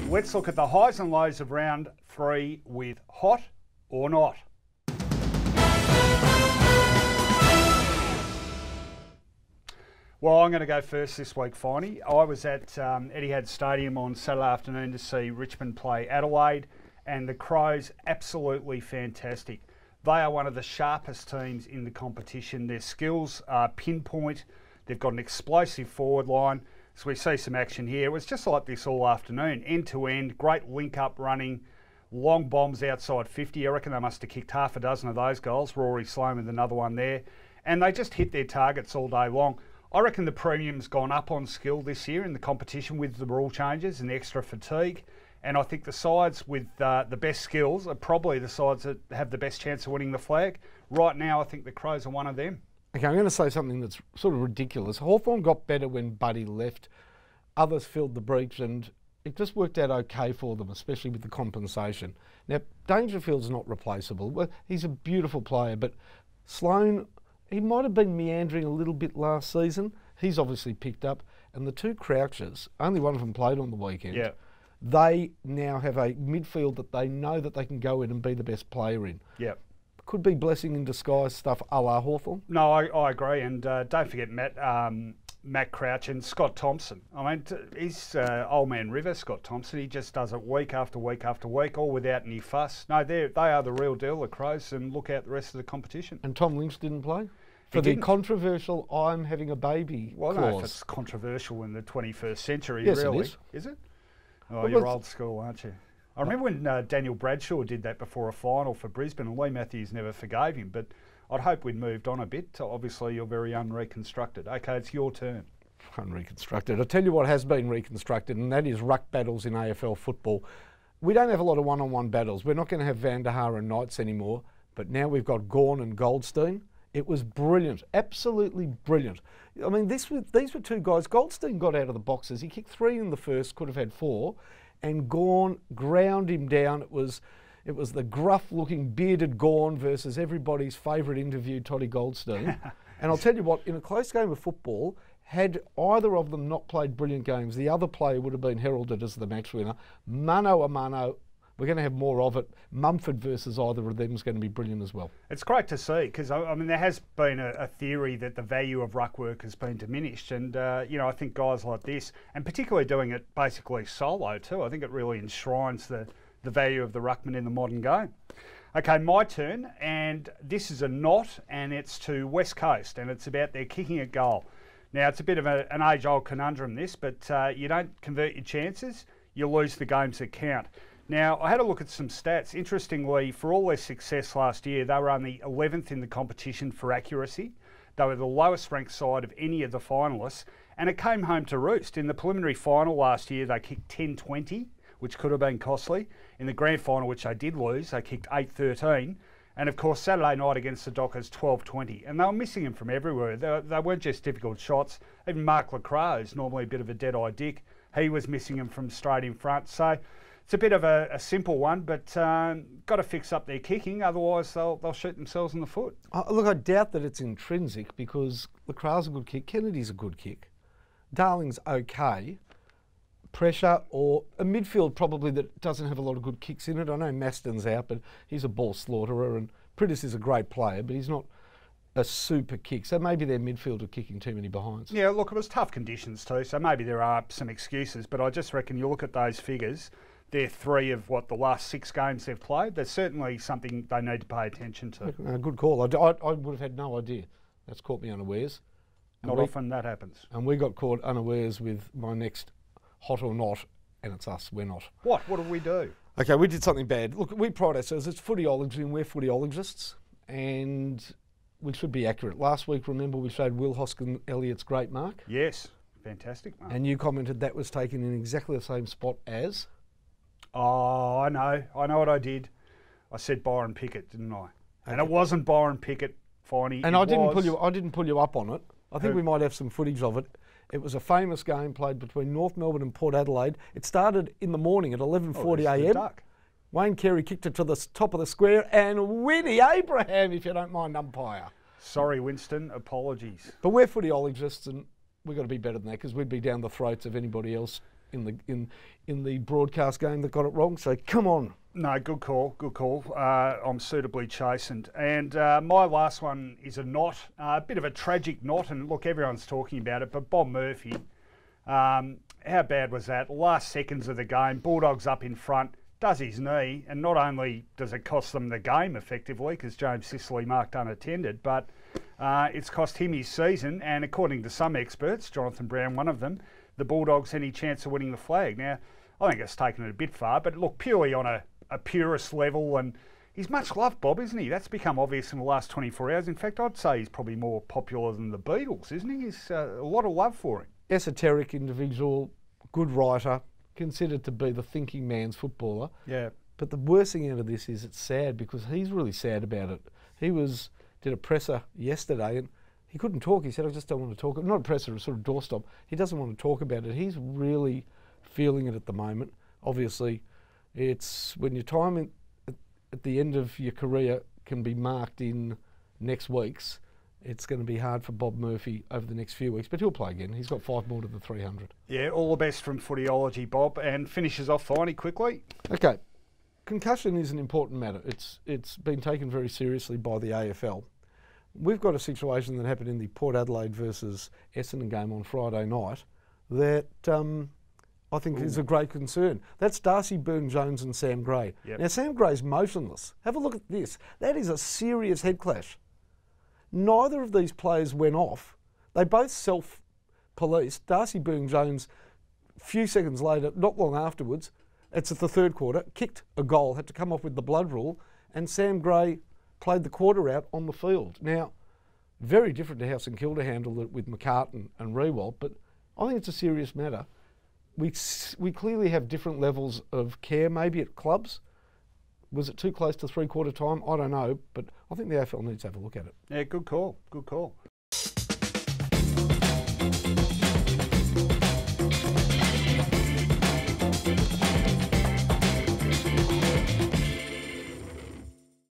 Let's look at the highs and lows of round 3 with Hot or Not. Well, I'm going to go first this week, Finey. I was at Etihad Stadium on Saturday afternoon to see Richmond play Adelaide, and the Crows absolutely fantastic. They are one of the sharpest teams in the competition. Their skills are pinpoint. They've got an explosive forward line. So we see some action here. It was just like this all afternoon, end to end, great link-up running, long bombs outside 50. I reckon they must have kicked half a dozen of those goals. Rory Sloan with another one there. And they just hit their targets all day long. I reckon the premium's gone up on skill this year in the competition with the rule changes and the extra fatigue. And I think the sides with the best skills are probably the sides that have the best chance of winning the flag. Right now, I think the Crows are one of them. Okay, I'm going to say something that's sort of ridiculous. Hawthorn got better when Buddy left. Others filled the breach and it just worked out okay for them, especially with the compensation. Now, Dangerfield's not replaceable. Well, he's a beautiful player, but Sloan, he might have been meandering a little bit last season. He's obviously picked up. And the two Crouchers, only one of them played on the weekend. Yeah. They now have a midfield that they know that they can go in and be the best player in. Yeah. Could be blessing in disguise stuff a la Hawthorn. No, I agree. And don't forget Matt Crouch and Scott Thompson. I mean, he's old man River, Scott Thompson. He just does it week after week after week, all without any fuss. No, they are the real deal, the Crows, and look out the rest of the competition. And Tom Lynch didn't play? For the controversial I'm having a baby clause. No, if it's controversial in the 21st century, yes, really. It is. Is it? Oh, well, you're old school, aren't you? I remember when Daniel Bradshaw did that before a final for Brisbane, and Lee Matthews never forgave him, but I'd hope we'd moved on a bit. Obviously, you're very unreconstructed. Okay, it's your turn. Unreconstructed. I'll tell you what has been reconstructed, and that is ruck battles in AFL football. We don't have a lot of one-on-one battles. We're not going to have Van der Haar and Knights anymore, but now we've got Gawn and Goldstein. It was brilliant, absolutely brilliant. I mean, these were two guys. Goldstein got out of the boxes. He kicked 3 in the first, could have had 4, and Gawn ground him down. It was the gruff-looking bearded Gawn versus everybody's favourite interview, Toddy Goldstein. And I'll tell you what, in a close game of football, had either of them not played brilliant games, the other player would have been heralded as the match winner. Mano a mano. We're going to have more of it. Mumford versus either of them is going to be brilliant as well. It's great to see because, I mean, there has been a theory that the value of ruck work has been diminished. And, you know, I think guys like this, and particularly doing it basically solo too, I think it really enshrines the value of the ruckman in the modern game. Okay, my turn. And this is a not, and it's to West Coast, and it's about their kicking at goal. Now, it's a bit of an age-old conundrum, this, but you don't convert your chances, you lose the games that count. Now, I had a look at some stats. Interestingly, for all their success last year, they were only 11th in the competition for accuracy. They were the lowest ranked side of any of the finalists, and it came home to roost. In the preliminary final last year, they kicked 10-20, which could have been costly. In the grand final, which they did lose, they kicked 8-13. And of course, Saturday night against the Dockers, 12-20. And they were missing him from everywhere. They weren't just difficult shots. Even Mark Lacroix, who's normally a bit of a dead-eye dick, he was missing him from straight in front. So it's a bit of a simple one, but got to fix up their kicking, otherwise they'll shoot themselves in the foot. Look, I doubt that it's intrinsic because Lacroix's a good kick, Kennedy's a good kick, Darling's okay. Pressure or a midfield probably that doesn't have a lot of good kicks in it. I know Maston's out, but he's a ball slaughterer, and Pritis is a great player, but he's not a super kick. So maybe their midfield are kicking too many behinds. Yeah, look, it was tough conditions too, so maybe there are some excuses, but I just reckon you look at those figures, they're 3 of the last 6 games they've played. There's certainly something they need to pay attention to. Good call. I would have had no idea. That's caught me unawares. Not often that happens. And we got caught unawares with my next hot or not, and it's us, we're not. What did we do? Okay, we did something bad. Look, we pride ourselves, it's Footyology and we're Footyologists, and we should be accurate. Last week, remember, we showed Will Hoskin Elliott's great mark? Yes, fantastic mark. And you commented that was taken in exactly the same spot as? Oh, I know what I did. I said Byron Pickett, didn't I? Okay. And it wasn't Byron Pickett, Finey. And I didn't pull you up on it. I think we might have some footage of it. It was a famous game played between North Melbourne and Port Adelaide. It started in the morning at 11:40 a.m. Wayne Carey kicked it to the top of the square, and Winnie Abraham, if you don't mind, umpire. Sorry, Winston, apologies. But we're Footyologists, and we've got to be better than that because we'd be down the throats of anybody else in the broadcast game that got it wrong. So come on. No, good call, good call. I'm suitably chastened. And my last one is a bit of a tragic knot, and look, everyone's talking about it, but Bob Murphy, how bad was that? Last seconds of the game, Bulldogs up in front, does his knee, and not only does it cost them the game effectively, because James Sicily marked unattended, but it's cost him his season, and according to some experts, Jonathan Brown one of them, the Bulldogs any chance of winning the flag. Now, I think it's taken it a bit far, but look, purely on a purist level, and he's much loved, Bob, isn't he? That's become obvious in the last 24 hours. In fact, I'd say he's probably more popular than the Beatles, isn't he? There's a lot of love for him. Esoteric individual, good writer, considered to be the thinking man's footballer. Yeah. But the worst thing out of this is it's sad, because he's really sad about it. He did a presser yesterday and he couldn't talk. He said, I just don't want to talk. Not a presser, a sort of doorstop. He doesn't want to talk about it. He's really feeling it at the moment. Obviously, it's when your time at the end of your career can be marked in next week's, it's going to be hard for Bob Murphy over the next few weeks, but he'll play again. He's got 5 more to the 300. Yeah, all the best from Footyology, Bob, and finishes off Finey quickly. Okay, concussion is an important matter. It's been taken very seriously by the AFL. We've got a situation that happened in the Port Adelaide versus Essendon game on Friday night that I think is a great concern. That's Darcy Byrne-Jones and Sam Gray. Yep. Now, Sam Gray's motionless. Have a look at this. That is a serious head clash. Neither of these players went off. They both self-policed. Darcy Byrne-Jones, a few seconds later, not long afterwards, it's at the third quarter, kicked a goal, had to come off with the blood rule, and Sam Gray played the quarter out on the field. Now, very different to how St Kilda handled it with McCartan and Rewalt, but I think it's a serious matter. We clearly have different levels of care, maybe at clubs. Was it too close to 3/4 time? I don't know, but I think the AFL needs to have a look at it. Yeah, good call, good call.